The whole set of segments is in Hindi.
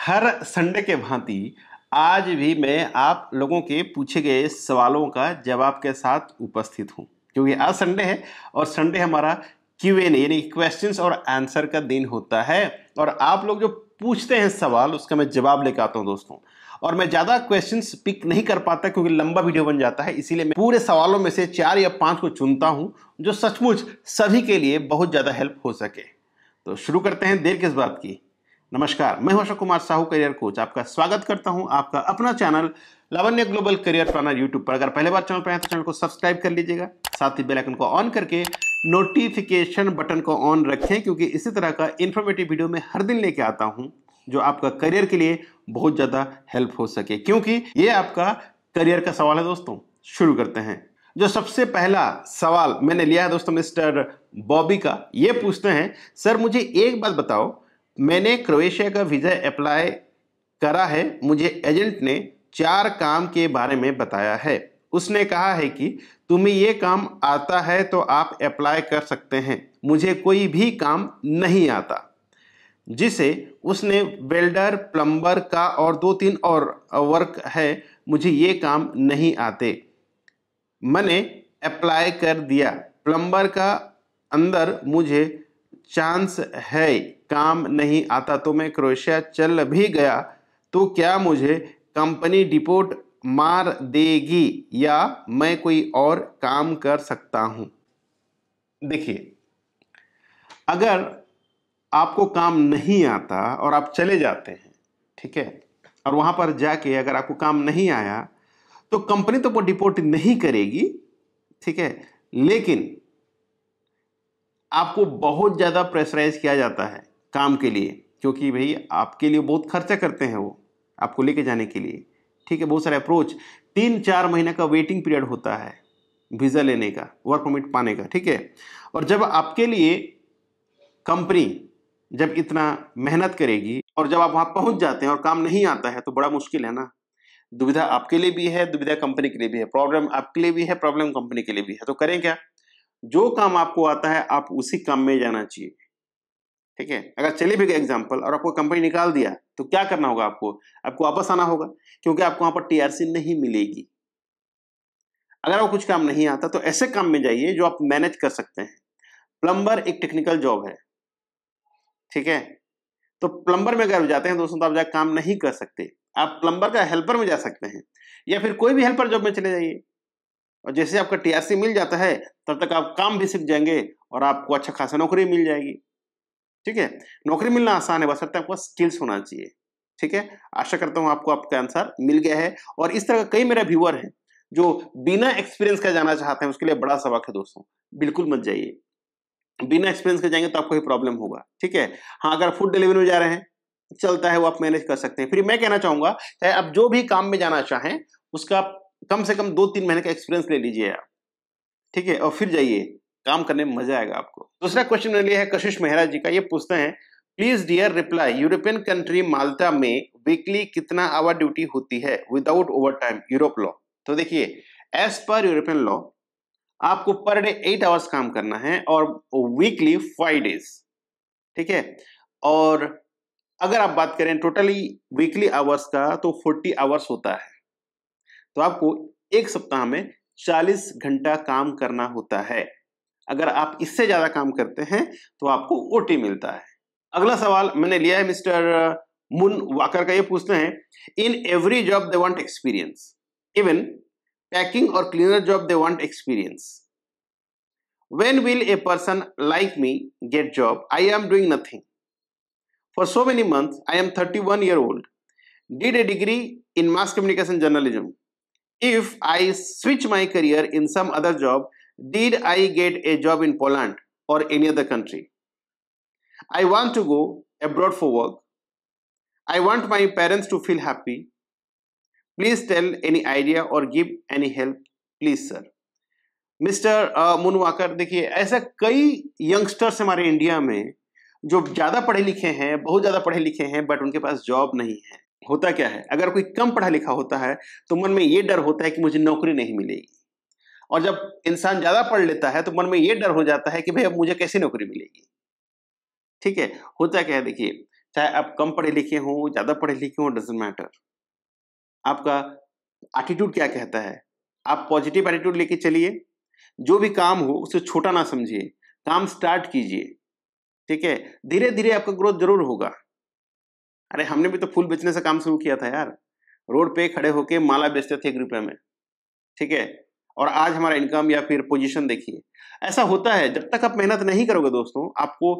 हर संडे के भांति आज भी मैं आप लोगों के पूछे गए सवालों का जवाब के साथ उपस्थित हूं, क्योंकि आज संडे है और संडे हमारा Q&A यानी क्वेश्चंस और आंसर का दिन होता है। और आप लोग जो पूछते हैं सवाल उसका मैं जवाब लेकर आता हूं दोस्तों। और मैं ज़्यादा क्वेश्चंस पिक नहीं कर पाता क्योंकि लंबा वीडियो बन जाता है, इसीलिए मैं पूरे सवालों में से 4 या 5 को चुनता हूं जो सचमुच सभी के लिए बहुत ज़्यादा हेल्प हो सके। तो शुरू करते हैं, देर किस बात की। नमस्कार, मैं हूं अशोक कुमार साहू, करियर कोच। आपका स्वागत करता हूं आपका अपना चैनल लावण्य ग्लोबल करियर प्लानर यूट्यूब पर। अगर पहले बार चैनल पर आए तो चैनल को सब्सक्राइब कर लीजिएगा, साथ ही बेल आइकन को ऑन करके नोटिफिकेशन बटन को ऑन रखें, क्योंकि इसी तरह का इन्फॉर्मेटिव वीडियो मैं हर दिन लेके आता हूं जो आपका करियर के लिए बहुत ज़्यादा हेल्प हो सके, क्योंकि ये आपका करियर का सवाल है दोस्तों। शुरू करते हैं। जो सबसे पहला सवाल मैंने लिया है दोस्तों मिस्टर बॉबी का। ये पूछते हैं, सर मुझे एक बात बताओ, मैंने क्रोएशिया का वीज़ा अप्लाई करा है। मुझे एजेंट ने 4 काम के बारे में बताया है। उसने कहा है कि तुम्हें ये काम आता है तो आप अप्लाई कर सकते हैं। मुझे कोई भी काम नहीं आता, जिसे उसने वेल्डर, प्लम्बर का और 2-3 और वर्क है। मुझे ये काम नहीं आते। मैंने अप्लाई कर दिया। प्लम्बर का अंदर मुझे चांस है, काम नहीं आता तो मैं क्रोएशिया चल भी गया तो क्या मुझे कंपनी डिपोर्ट मार देगी या मैं कोई और काम कर सकता हूं? देखिए, अगर आपको काम नहीं आता और आप चले जाते हैं, ठीक है, और वहां पर जाके अगर आपको काम नहीं आया तो कंपनी तो वो डिपोर्ट नहीं करेगी, ठीक है, लेकिन आपको बहुत ज़्यादा प्रेशराइज किया जाता है काम के लिए, क्योंकि भाई आपके लिए बहुत खर्चा करते हैं वो आपको लेके जाने के लिए, ठीक है। बहुत सारे अप्रोच, 3-4 महीने का वेटिंग पीरियड होता है वीज़ा लेने का, वर्क परमिट पाने का, ठीक है। और जब आपके लिए कंपनी जब इतना मेहनत करेगी और जब आप वहाँ पहुँच जाते हैं और काम नहीं आता है तो बड़ा मुश्किल है ना। दुविधा आपके लिए भी है, दुविधा कंपनी के लिए भी है, प्रॉब्लम आपके लिए भी है, प्रॉब्लम कंपनी के लिए भी है। तो करें क्या? जो काम आपको आता है आप उसी काम में जाना चाहिए, ठीक है। अगर चले भी गए एग्जाम्पल और आपको कंपनी निकाल दिया तो क्या करना होगा? आपको वापस आना होगा, क्योंकि आपको वहां पर टीआरसी नहीं मिलेगी। अगर आपको कुछ काम नहीं आता तो ऐसे काम में जाइए जो आप मैनेज कर सकते हैं। प्लम्बर एक टेक्निकल जॉब है, ठीक है। तो प्लम्बर में अगर जाते हैं दोस्तों तो आप जाकर काम नहीं कर सकते। आप प्लम्बर का हेल्पर में जा सकते हैं, या फिर कोई भी हेल्पर जॉब में चले जाइए। और जैसे आपका टीआरसी मिल जाता है तब तक आप काम भी सीख जाएंगे और आपको अच्छा खासा नौकरी मिल जाएगी, ठीक है। नौकरी मिलना आसान है, बस आपको स्किल्स होना चाहिए, ठीक है। आशा करता हूं आपको आपका आंसर मिल गया है। और इस तरह कई मेरे व्यूअर हैं जो बिना एक्सपीरियंस का जाना चाहते हैं, उसके लिए बड़ा सबक है दोस्तों। बिल्कुल मत जाइए, बिना एक्सपीरियंस के जाएंगे तो आपको ही प्रॉब्लम होगा, ठीक है। हाँ, अगर फूड डिलीवरी में जा रहे हैं चलता है, वो आप मैनेज कर सकते हैं। फिर मैं कहना चाहूंगा, चाहे आप जो भी काम में जाना चाहें उसका कम से कम 2-3 महीने का एक्सपीरियंस ले लीजिए आप, ठीक है, और फिर जाइए, काम करने में मजा आएगा आपको। दूसरा क्वेश्चन मैंने लिया है कशिश मेहरा जी का। ये पूछते हैं, please dear reply, European country Malta में वीकली कितना आवर ड्यूटी होती है without over time, Europe law? तो देखिए, एज पर यूरोपियन लॉ आपको पर डे 8 आवर्स काम करना है और वीकली 5 डेज, ठीक है। और अगर आप बात करें टोटली वीकली आवर्स का तो 40 आवर्स होता है। तो आपको एक सप्ताह में 40 घंटा काम करना होता है। अगर आप इससे ज्यादा काम करते हैं तो आपको ओटी मिलता है। अगला सवाल मैंने लिया है मिस्टर मुन वाकर का। ये पूछते हैं, in every job they want experience, even packing और cleaner job they want experience. When will a person like me get job? I am doing nothing for so many months. I am 31 year old, did a degree in mass communication journalism. If I switch my career in some other job, did I get a job in Poland or any other country? I want to go abroad for work. I want my parents to feel happy. Please tell any idea or give any help, please sir. Mister Munwakar, देखिए ऐसा कई यंगस्टर्स हमारे इंडिया में जो ज्यादा पढ़े लिखे हैं, बहुत ज्यादा पढ़े लिखे हैं, बट उनके पास जॉब नहीं है। होता क्या है, अगर कोई कम पढ़ा लिखा होता है तो मन में ये डर होता है कि मुझे नौकरी नहीं मिलेगी, और जब इंसान ज्यादा पढ़ लेता है तो मन में ये डर हो जाता है कि भाई अब मुझे कैसे नौकरी मिलेगी, ठीक है। होता क्या है, देखिए चाहे आप कम पढ़े लिखे हों, ज़्यादा पढ़े लिखे हों, डज़न्ट मैटर। आपका एटीट्यूड क्या कहता है? आप पॉजिटिव एटीट्यूड लेके चलिए, जो भी काम हो उसे छोटा ना समझिए, काम स्टार्ट कीजिए, ठीक है? धीरे-धीरे आपका ग्रोथ ज़रूर होगा। अरे हमने भी तो फूल बेचने से काम शुरू किया था यार। रोड पे खड़े होके माला बेचते थे ₹1 में, ठीक है? और आज हमारा इनकम या फिर पोज़ीशन देखिए। ऐसा होता है, जब तक आप मेहनत नहीं करोगे दोस्तों, आपको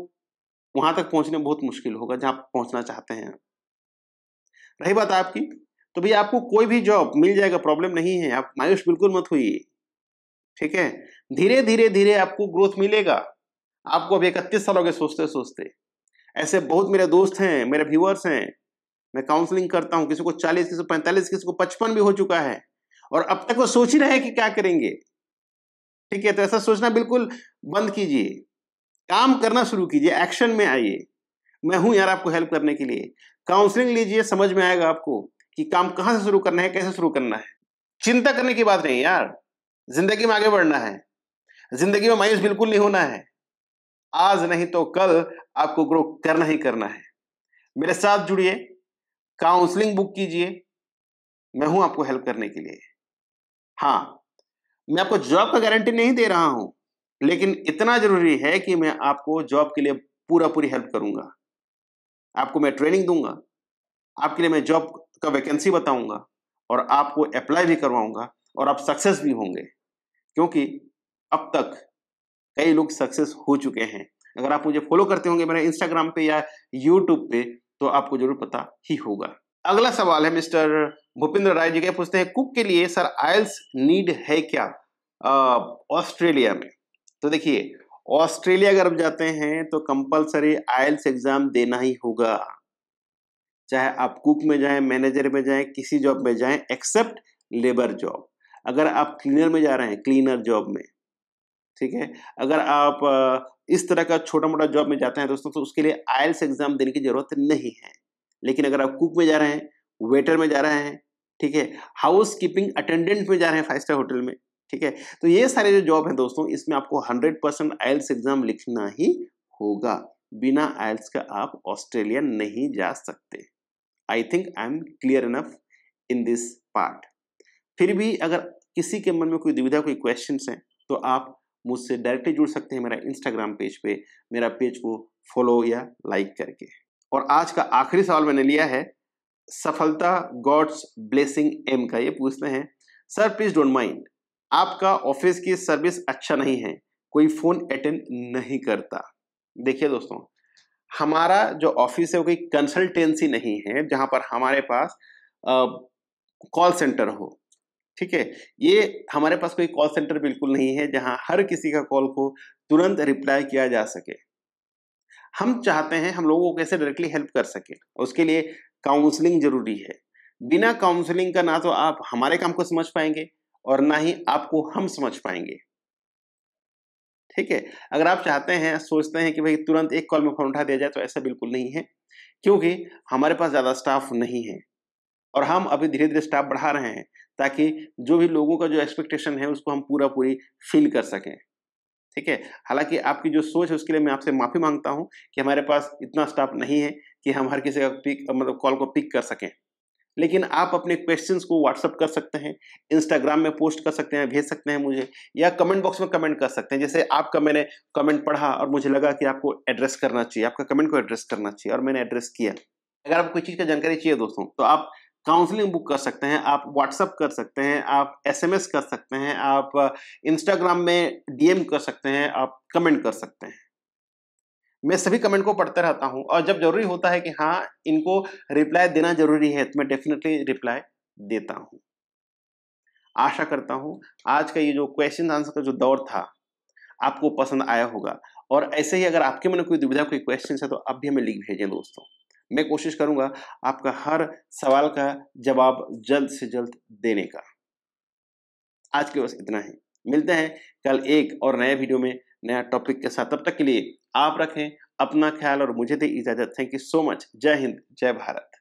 वहाँ तक पहुँचने में बहुत मुश्किल होगा जहाँ आप पहुँचना चाहते हैं। रही बात आपकी, तो भैया आपको कोई भी जॉब मिल जाएगा, प्रॉब्लम नहीं है, आप मायूस बिल्कुल मत होइए, ठीक है? धीरे-धीरे आपको ग्रोथ मिलेगा। आपको अभी 31 साल हो गए सोचते-सोचते। ऐसे बहुत मेरे दोस्त हैं, मेरे व्यूअर्स हैं, मैं काउंसलिंग करता हूँ, किसी को 40, किसी को 45, किसी को 55 भी हो चुका है और अब तक वो सोच ही रहे हैं कि क्या करेंगे, ठीक है? तो ऐसा सोचना बिल्कुल बंद कीजिए, काम करना शुरू कीजिए, एक्शन में आइए। मैं हूँ यार आपको हेल्प करने के लिए। काउंसलिंग लीजिए, समझ में आएगा आपको कि काम कहाँ से शुरू करना है, कैसे शुरू करना है। चिंता करने की बात नहीं यार, ज़िंदगी में आगे बढ़ना है, ज़िंदगी में मायूस बिल्कुल नहीं होना है। आज नहीं तो कल आपको ग्रो करना ही करना है। मेरे साथ जुड़िए, काउंसलिंग बुक कीजिए, मैं हूं आपको हेल्प करने के लिए। हाँ, मैं आपको जॉब का गारंटी नहीं दे रहा हूं, लेकिन इतना जरूरी है कि मैं आपको जॉब के लिए पूरी हेल्प करूंगा। आपको मैं ट्रेनिंग दूंगा, आपके लिए मैं जॉब का वैकेंसी बताऊंगा और आपको अप्लाई भी करवाऊंगा और आप सक्सेस भी होंगे, क्योंकि अब तक कई लोग सक्सेस हो चुके हैं। अगर आप मुझे फॉलो करते होंगे मेरे इंस्टाग्राम पे या यूट्यूब पे, तो आपको जरूर पता ही होगा। अगला सवाल है मिस्टर भूपेंद्र राय जी के, पूछते हैं कुक के लिए सर आइल्स नीड है क्या ऑस्ट्रेलिया में? तो देखिए, ऑस्ट्रेलिया अगर आप जाते हैं तो कंपलसरी आइल्स एग्जाम देना ही होगा, चाहे आप कुक में जाएं, मैनेजर में जाएं, किसी जॉब में जाएं, एक्सेप्ट लेबर जॉब। अगर आप क्लीनर में जा रहे हैं, क्लीनर जॉब में, ठीक है, अगर आप इस तरह का छोटा मोटा जॉब में जाते हैं दोस्तों, तो उसके लिए आइल्स एग्जाम देने की जरूरत नहीं है। लेकिन अगर आप कुक में जा रहे हैं, वेटर में जा रहे हैं, ठीक है, हाउस कीपिंग अटेंडेंट में जा रहे हैं 5 स्टार होटल में, ठीक है, तो ये सारे जो जॉब है दोस्तों, इसमें आपको 100% आइल्स एग्जाम लिखना ही होगा। बिना आइल्स का आप ऑस्ट्रेलिया नहीं जा सकते। I think I am clear enough in this part. फिर भी अगर किसी के मन में कोई दुविधा, कोई क्वेश्चन है, तो आप मुझसे डायरेक्टली जुड़ सकते हैं मेरा इंस्टाग्राम पेज पे, मेरा पेज को फॉलो या लाइक करके। और आज का आखिरी सवाल मैंने लिया है सफलता गॉड्स ब्लेसिंग एम का। ये पूछते हैं, सर प्लीज डोंट माइंड, आपका ऑफिस की सर्विस अच्छा नहीं है, कोई फोन अटेंड नहीं करता। देखिए दोस्तों, हमारा जो ऑफिस है वो कोई कंसल्टेंसी नहीं है जहां पर हमारे पास कॉल सेंटर हो, ठीक है। ये हमारे पास कोई कॉल सेंटर बिल्कुल नहीं है जहां हर किसी का कॉल को तुरंत रिप्लाई किया जा सके। हम चाहते हैं हम लोगों को कैसे डायरेक्टली हेल्प कर सके, उसके लिए काउंसलिंग जरूरी है। बिना काउंसलिंग का ना तो आप हमारे काम को समझ पाएंगे और ना ही आपको हम समझ पाएंगे, ठीक है। अगर आप चाहते हैं, सोचते हैं कि भाई तुरंत एक कॉल में फोन उठा दिया जाए, तो ऐसा बिल्कुल नहीं है, क्योंकि हमारे पास ज्यादा स्टाफ नहीं है और हम अभी धीरे धीरे स्टाफ बढ़ा रहे हैं, ताकि जो भी लोगों का जो एक्सपेक्टेशन है उसको हम पूरी फिल कर सकें, ठीक है। हालांकि आपकी जो सोच है उसके लिए मैं आपसे माफी मांगता हूं कि हमारे पास इतना स्टाफ नहीं है कि हम हर किसी का मतलब कॉल को पिक कर सकें। लेकिन आप अपने क्वेश्चंस को व्हाट्सअप कर सकते हैं, इंस्टाग्राम में पोस्ट कर सकते हैं, भेज सकते हैं मुझे, या कमेंट बॉक्स में कमेंट कर सकते हैं। जैसे आपका मैंने कमेंट पढ़ा और मुझे लगा कि आपको एड्रेस करना चाहिए, आपका कमेंट को एड्रेस करना चाहिए, और मैंने एड्रेस किया। अगर आपको कोई चीज़ का जानकारी चाहिए दोस्तों, तो आप काउंसलिंग बुक कर सकते हैं, आप व्हाट्सअप कर सकते हैं, आप एसएमएस कर सकते हैं, आप इंस्टाग्राम में डीएम कर सकते हैं, आप कमेंट कर सकते हैं। मैं सभी कमेंट को पढ़ते रहता हूं और जब जरूरी होता है कि हाँ इनको रिप्लाई देना जरूरी है, तो मैं डेफिनेटली रिप्लाई देता हूं। आशा करता हूं आज का ये जो क्वेश्चन आंसर का जो दौर था आपको पसंद आया होगा, और ऐसे ही अगर आपके मन में कोई दुविधा, कोई क्वेश्चन है, तो आप भी हमें लिख भेजें दोस्तों। मैं कोशिश करूंगा आपका हर सवाल का जवाब जल्द से जल्द देने का। आज के बस इतना ही, मिलते हैं कल एक और नए वीडियो में नया टॉपिक के साथ। तब तक के लिए आप रखें अपना ख्याल और मुझे दे इजाजत। Thank you so much. जय हिंद, जय भारत।